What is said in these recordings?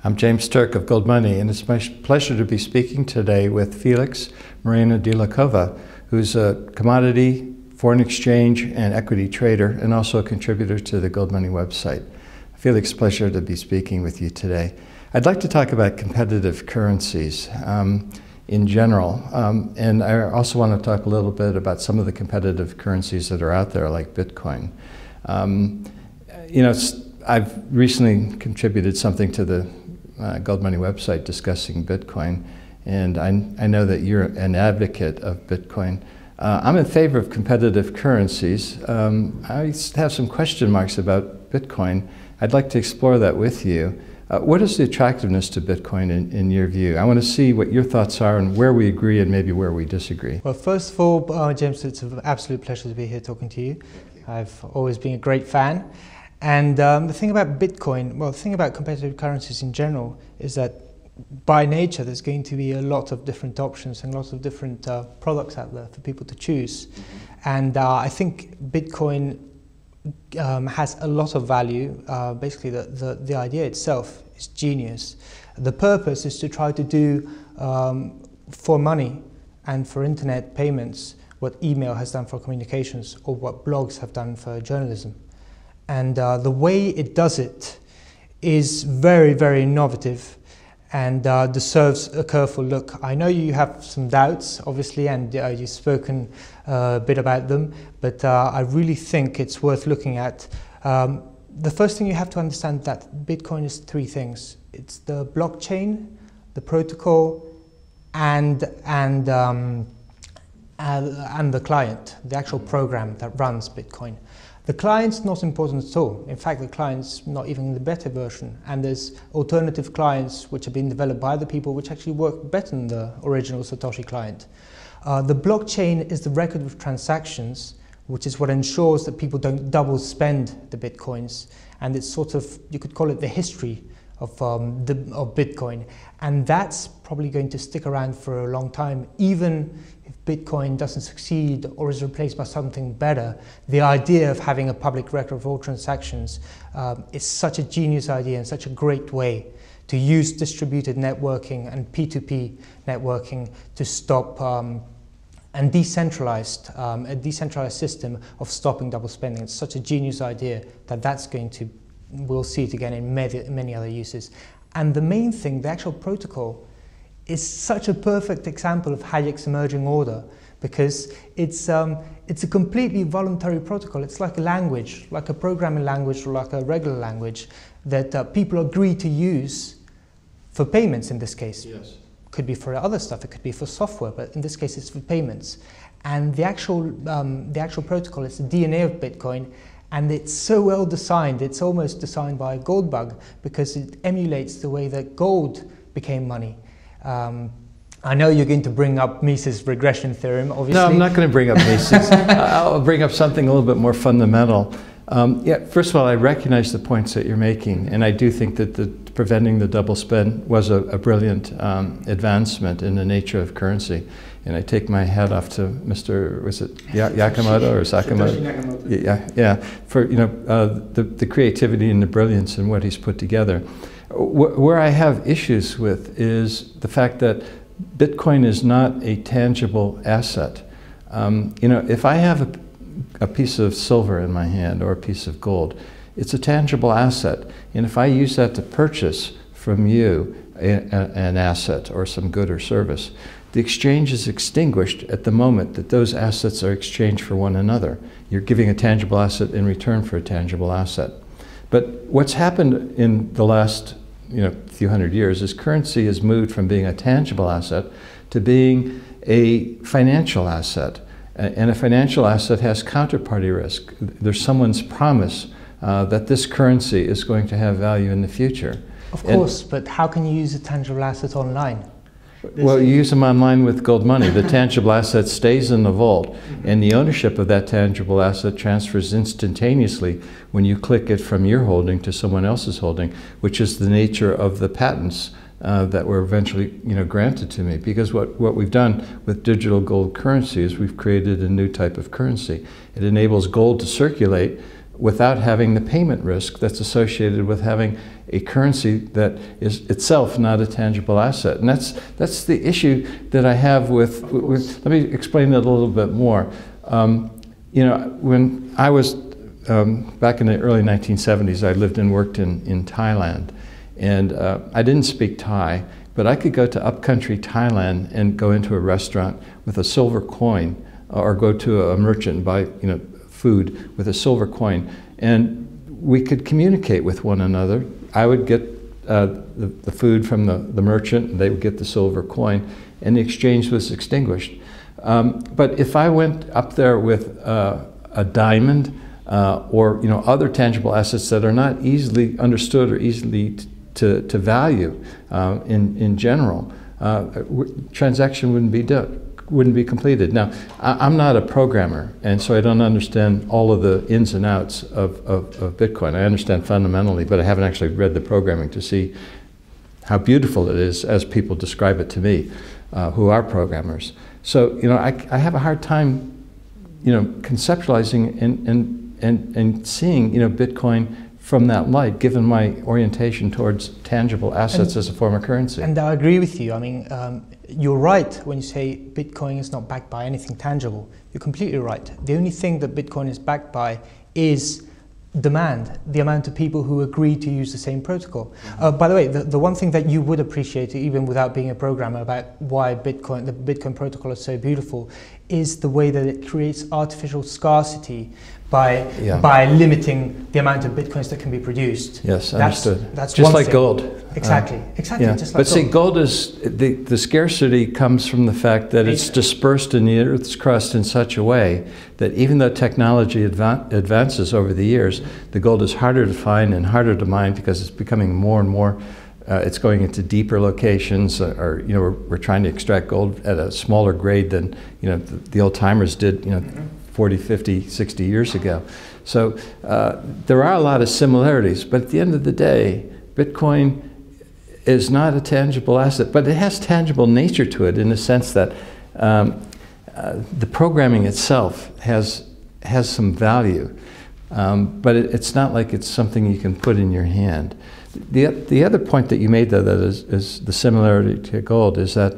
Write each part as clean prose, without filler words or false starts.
I'm James Turk of Gold Money, and it's my pleasure to be speaking today with Felix Moreno de la Cova, who's a commodity, foreign exchange, and equity trader, and also a contributor to the Gold Money website. Felix, pleasure to be speaking with you today. I'd like to talk about competitive currencies in general, and I also want to talk a little bit about some of the competitive currencies that are out there, like Bitcoin. I've recently contributed something to the Gold Money website discussing Bitcoin, and I know that you're an advocate of Bitcoin. I'm in favor of competitive currencies. I have some question marks about Bitcoin. I'd like to explore that with you. What is the attractiveness to Bitcoin in your view? I want to see what your thoughts are and where we agree and maybe where we disagree. Well, first of all, James, it's an absolute pleasure to be here talking to you. I've always been a great fan. And the thing about Bitcoin, well, the thing about competitive currencies in general is that by nature there's going to be a lot of different options and lots of different products out there for people to choose. And I think Bitcoin has a lot of value. Basically, the idea itself is genius. The purpose is to try to do for money and for internet payments what email has done for communications or what blogs have done for journalism. And the way it does it is very, very innovative and deserves a careful look. I know you have some doubts, obviously, and you've spoken a bit about them, but I really think it's worth looking at. The first thing you have to understand that Bitcoin is three things. It's the blockchain, the protocol, and the client, the actual program that runs Bitcoin. The client's not important at all. In fact, the client's not even the better version. And there's alternative clients which have been developed by other people which actually work better than the original Satoshi client. The blockchain is the record of transactions, which is what ensures that people don't double spend the Bitcoins. And it's sort of, you could call it the history of Bitcoin. And that's probably going to stick around for a long time, even if Bitcoin doesn't succeed or is replaced by something better. The idea of having a public record of all transactions is such a genius idea and such a great way to use distributed networking and P2P networking to stop a decentralized system of stopping double spending. It's such a genius idea that that's going to, we'll see it again in many other uses. And the main thing, the actual protocol, is such a perfect example of Hayek's emerging order, because it's a completely voluntary protocol. It's like a language, like a programming language or like a regular language that people agree to use for payments in this case. Yes. Could be for other stuff, it could be for software, but in this case it's for payments. And the actual protocol is the DNA of Bitcoin, and it's so well designed, it's almost designed by a gold bug, because it emulates the way that gold became money. I know you're going to bring up Mises' regression theorem, obviously. No, I'm not going to bring up Mises. I'll bring up something a little bit more fundamental. First of all, I recognize the points that you're making, and I do think that preventing the double spend was a brilliant advancement in the nature of currency. And I take my hat off to Mr. was it Yakamoto or Sakamoto? Yeah, for the creativity and the brilliance in what he's put together. Where I have issues with is the fact that Bitcoin is not a tangible asset. If I have a piece of silver in my hand or a piece of gold, it's a tangible asset. And if I use that to purchase from you an asset or some good or service, the exchange is extinguished at the moment that those assets are exchanged for one another. You're giving a tangible asset in return for a tangible asset. But what's happened in the last few hundred years is currency has moved from being a tangible asset to being a financial asset. And a financial asset has counterparty risk. There's someone's promise that this currency is going to have value in the future. Of course, but how can you use a tangible asset online? Well, you use them online with Gold Money. The tangible asset stays in the vault, and the ownership of that tangible asset transfers instantaneously when you click it from your holding to someone else's holding, which is the nature of the patents that were eventually granted to me. Because what we've done with digital gold currency is we've created a new type of currency. It enables gold to circulate without having the payment risk that's associated with having a currency that is itself not a tangible asset. And that's the issue that I have with let me explain that a little bit more. You know, when I was back in the early 1970s, I lived and worked in Thailand, and I didn't speak Thai, but I could go to upcountry Thailand and go into a restaurant with a silver coin, or go to a merchant and buy, you know, food with a silver coin, and we could communicate with one another. I would get the food from the merchant, and they would get the silver coin, and the exchange was extinguished. But if I went up there with a diamond or, you know, other tangible assets that are not easily understood or easily to value in general, transaction wouldn't be completed. Now, I'm not a programmer, and so I don't understand all of the ins and outs of Bitcoin. I understand fundamentally, but I haven't actually read the programming to see how beautiful it is as people describe it to me, who are programmers. So, you know, I have a hard time, you know, conceptualizing and seeing, you know, Bitcoin from that light, given my orientation towards tangible assets as a form of currency. And I agree with you. I mean, you're right when you say Bitcoin is not backed by anything tangible. You're completely right. The only thing that Bitcoin is backed by is demand, the amount of people who agree to use the same protocol. By the way, the one thing that you would appreciate, even without being a programmer, about why the Bitcoin protocol is so beautiful, is the way that it creates artificial scarcity by limiting the amount of Bitcoins that can be produced. Yes, understood. That's just like thing. gold. Exactly, exactly. Yeah. Just like but see, gold is, the scarcity comes from the fact that it's dispersed in the Earth's crust in such a way that even though technology advances over the years, the gold is harder to find and harder to mine because it's becoming more and more, it's going into deeper locations, or, you know, we're trying to extract gold at a smaller grade than, you know, the old timers did, you know, 40, 50, 60 years ago. So there are a lot of similarities, but at the end of the day, Bitcoin is not a tangible asset, but it has tangible nature to it in the sense that the programming itself has some value, but it's not like it's something you can put in your hand. The other point that you made, though, that is the similarity to gold, is that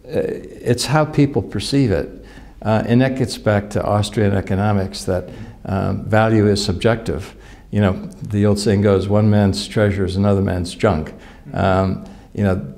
it's how people perceive it. And that gets back to Austrian economics, that value is subjective. You know, the old saying goes, one man's treasure is another man's junk. You know,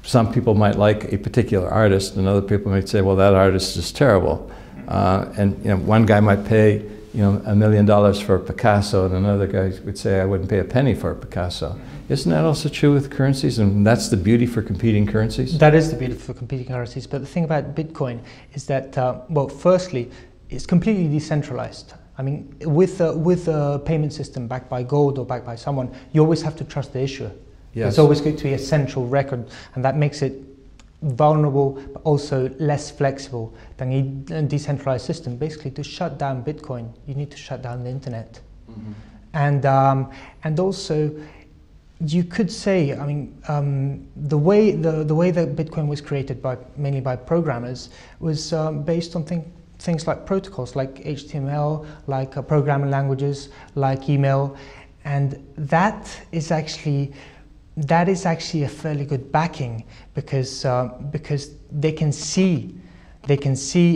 some people might like a particular artist, and other people might say, well, that artist is terrible. And, you know, one guy might pay, you know, $1 million for a Picasso, and another guy would say, I wouldn't pay a penny for a Picasso. Isn't that also true with currencies? And that's the beauty for competing currencies? That is the beauty for competing currencies. But the thing about Bitcoin is that, well, firstly, it's completely decentralized. I mean, with a payment system backed by gold or backed by someone, you always have to trust the issuer. Yes. It's always going to be a central record, and that makes it vulnerable, but also less flexible than a decentralized system. Basically, to shut down Bitcoin, you need to shut down the internet. Mm-hmm. And also, you could say, I mean, the way that Bitcoin was created mainly by programmers was based on things like protocols, like HTML, like programming languages, like email, and that is actually a fairly good backing because they can see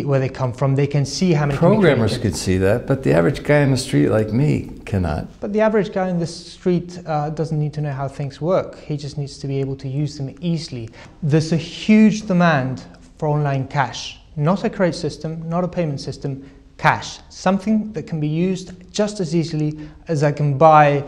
where they come from. They can see how many programmers could see that, but the average guy in the street like me cannot. But the average guy in the street doesn't need to know how things work. He just needs to be able to use them easily. There's a huge demand for online cash, not a credit system, not a payment system. Cash, something that can be used just as easily as I can buy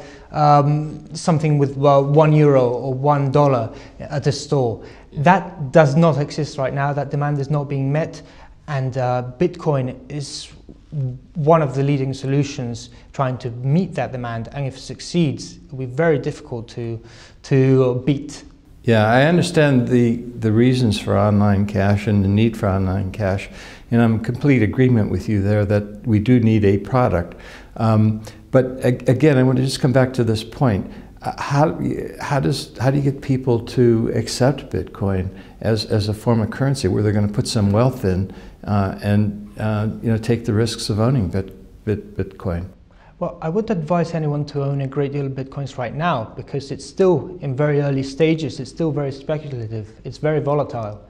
something with €1 or $1 at a store. That does not exist right now. That demand is not being met, and Bitcoin is one of the leading solutions trying to meet that demand. And if it succeeds, it will be very difficult to beat. Yeah, I understand the reasons for online cash and the need for online cash, and I'm in complete agreement with you there that we do need a product. But again, I want to just come back to this point. How do you get people to accept Bitcoin as a form of currency where they're going to put some wealth in and you know, take the risks of owning Bitcoin? Well, I would advise anyone to own a great deal of Bitcoins right now because it's still in very early stages. It's still very speculative. It's very volatile.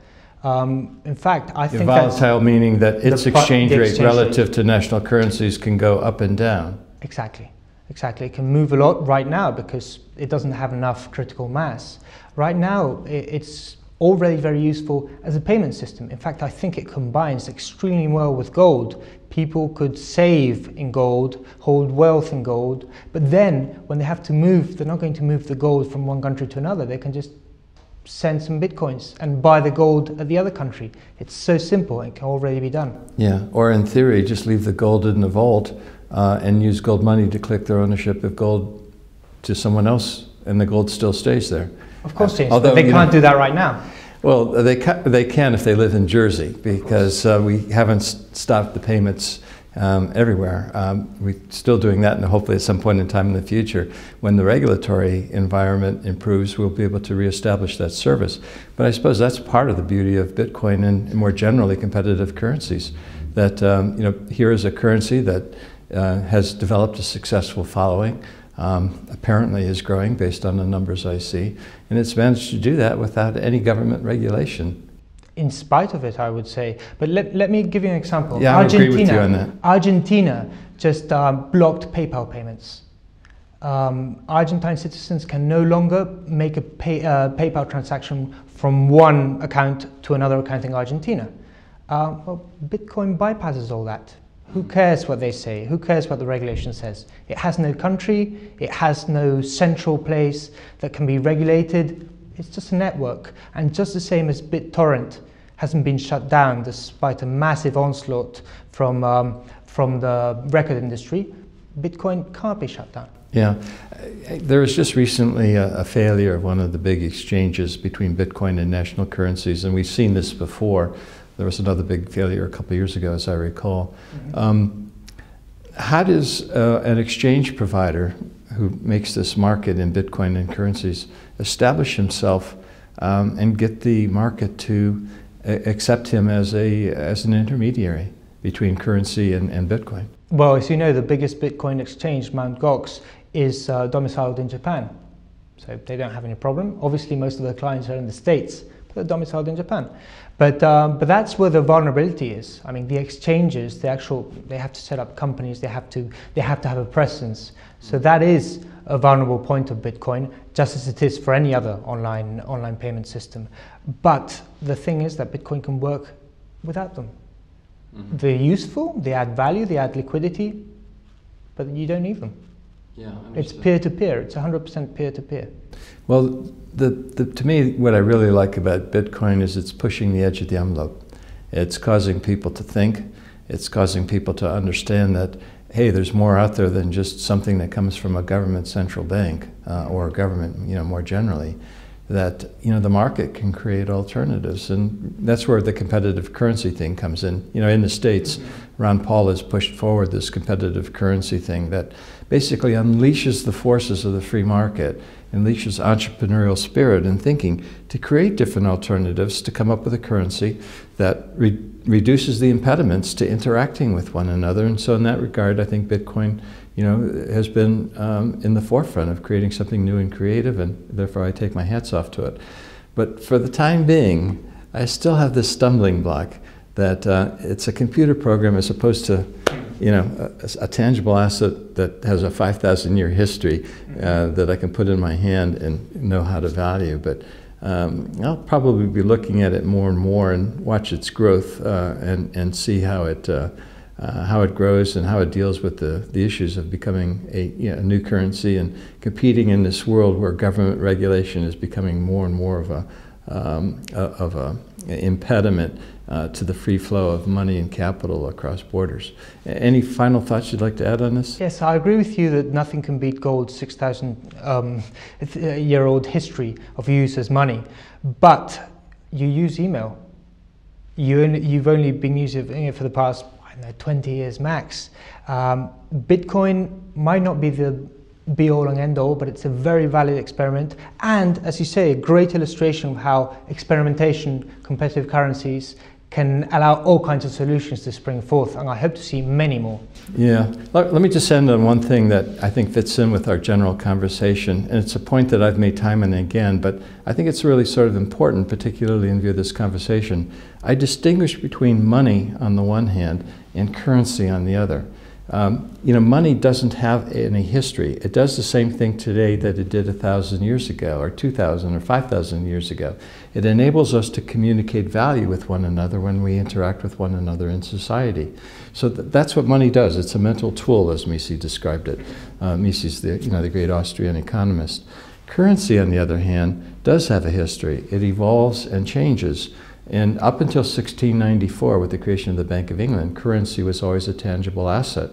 In fact, I think volatile meaning that its exchange rate exchange relative to national currencies can go up and down. Exactly. Exactly. It can move a lot right now because it doesn't have enough critical mass. Right now, it's already very useful as a payment system. In fact, I think it combines extremely well with gold. People could save in gold, hold wealth in gold, but then when they have to move, they're not going to move the gold from one country to another. They can just send some Bitcoins and buy the gold at the other country. It's so simple, it can already be done. Yeah, or in theory, just leave the gold in the vault and use gold money to click their ownership of gold to someone else, and the gold still stays there. Of course, James, although but they can't do that right now. Well, they can if they live in Jersey, because we haven't stopped the payments everywhere. We're still doing that, and hopefully at some point in time in the future, when the regulatory environment improves, we'll be able to reestablish that service. But I suppose that's part of the beauty of Bitcoin and more generally competitive currencies, that here is a currency that has developed a successful following, apparently is growing based on the numbers I see, and it's managed to do that without any government regulation. In spite of it, I would say. But let me give you an example. Yeah, I agree with you on that. Argentina just blocked PayPal payments. Argentine citizens can no longer make a PayPal transaction from one account to another account in Argentina. Well, Bitcoin bypasses all that. Who cares what they say? Who cares what the regulation says? It has no country, it has no central place that can be regulated. It's just a network. And just the same as BitTorrent hasn't been shut down despite a massive onslaught from the record industry, Bitcoin can't be shut down. Yeah, there was just recently a failure of one of the big exchanges between Bitcoin and national currencies, and we've seen this before. There was another big failure a couple of years ago, as I recall. Mm-hmm. How does an exchange provider who makes this market in Bitcoin and currencies establish himself and get the market to accept him as an intermediary between currency and Bitcoin? Well, as you know, the biggest Bitcoin exchange, Mt. Gox, is domiciled in Japan. So they don't have any problem. Obviously, most of their clients are in the States, but they're domiciled in Japan. But that's where the vulnerability is. I mean, the exchanges, they have to set up companies, they have to have a presence. So that is a vulnerable point of Bitcoin, just as it is for any other online payment system. But the thing is that Bitcoin can work without them. Mm-hmm. They're useful, they add value, they add liquidity, but you don't need them. Yeah, it's peer-to-peer, it's 100% peer-to-peer. Well, to me, what I really like about Bitcoin is it's pushing the edge of the envelope. It's causing people to think, it's causing people to understand that, hey, there's more out there than just something that comes from a government central bank or a government, more generally, that, the market can create alternatives. And that's where the competitive currency thing comes in. In the States, Ron Paul has pushed forward this competitive currency thing that basically unleashes the forces of the free market, unleashes entrepreneurial spirit and thinking to create different alternatives, to come up with a currency that reduces the impediments to interacting with one another. And so in that regard, I think Bitcoin has been in the forefront of creating something new and creative, and therefore I take my hats off to it. But for the time being, I still have this stumbling block that it's a computer program as opposed to a tangible asset that has a 5,000-year history that I can put in my hand and know how to value. But I'll probably be looking at it more and more and watch its growth and see how it grows and how it deals with the issues of becoming a new currency and competing in this world where government regulation is becoming more and more of a impediment to the free flow of money and capital across borders. Any final thoughts you'd like to add on this? Yes, I agree with you that nothing can beat gold's 6,000-year-old history of use as money. But you use email. You've only been using it for the past 20 years max. Bitcoin might not be the be-all and end-all, but it's a very valid experiment, and as you say, a great illustration of how experimentation, competitive currencies can allow all kinds of solutions to spring forth, and I hope to see many more. Yeah, let me just end on one thing that I think fits in with our general conversation, and it's a point that I've made time and again, but I think it's really sort of important, particularly in view of this conversation. I distinguish between money on the one hand and currency on the other. Money doesn't have any history. It does the same thing today that it did 1,000 years ago, or 2,000 or 5,000 years ago. It enables us to communicate value with one another when we interact with one another in society. So that's what money does. It's a mental tool, as Mises described it. Mises, the great Austrian economist. Currency, on the other hand, does have a history. It evolves and changes. And up until 1694, with the creation of the Bank of England, currency was always a tangible asset.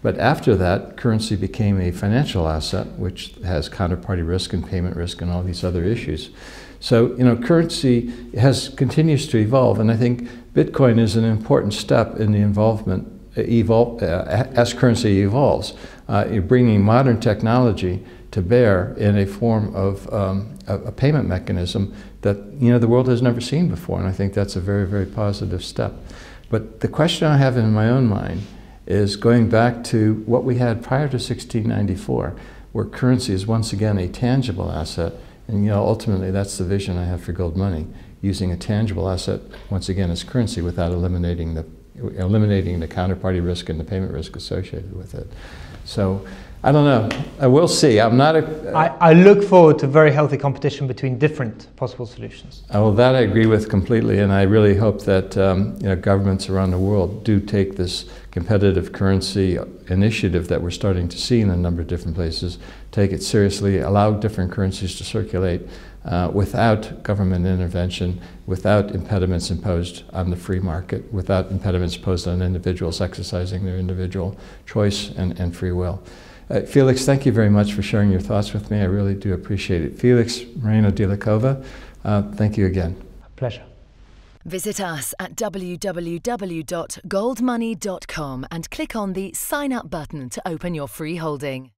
But after that, currency became a financial asset, which has counterparty risk and payment risk and all these other issues. So, currency continues to evolve, and I think Bitcoin is an important step in the involvement as currency evolves. You're bringing modern technology to bear in a form of a payment mechanism that the world has never seen before, and I think that's a very, very positive step. But the question I have in my own mind is going back to what we had prior to 1694, where currency is once again a tangible asset, and ultimately that's the vision I have for gold money, using a tangible asset once again as currency without eliminating the counterparty risk and the payment risk associated with it. So I don't know. We'll see. I look forward to very healthy competition between different possible solutions. Well, that I agree with completely, and I really hope that governments around the world do take this competitive currency initiative that we're starting to see in a number of different places, take it seriously, allow different currencies to circulate without government intervention, without impediments imposed on the free market, without impediments imposed on individuals exercising their individual choice and free will. Felix, thank you very much for sharing your thoughts with me. I really do appreciate it. Felix Moreno-de-la-Cova, thank you again. A pleasure. Visit us at www.goldmoney.com and click on the Sign Up button to open your free holding.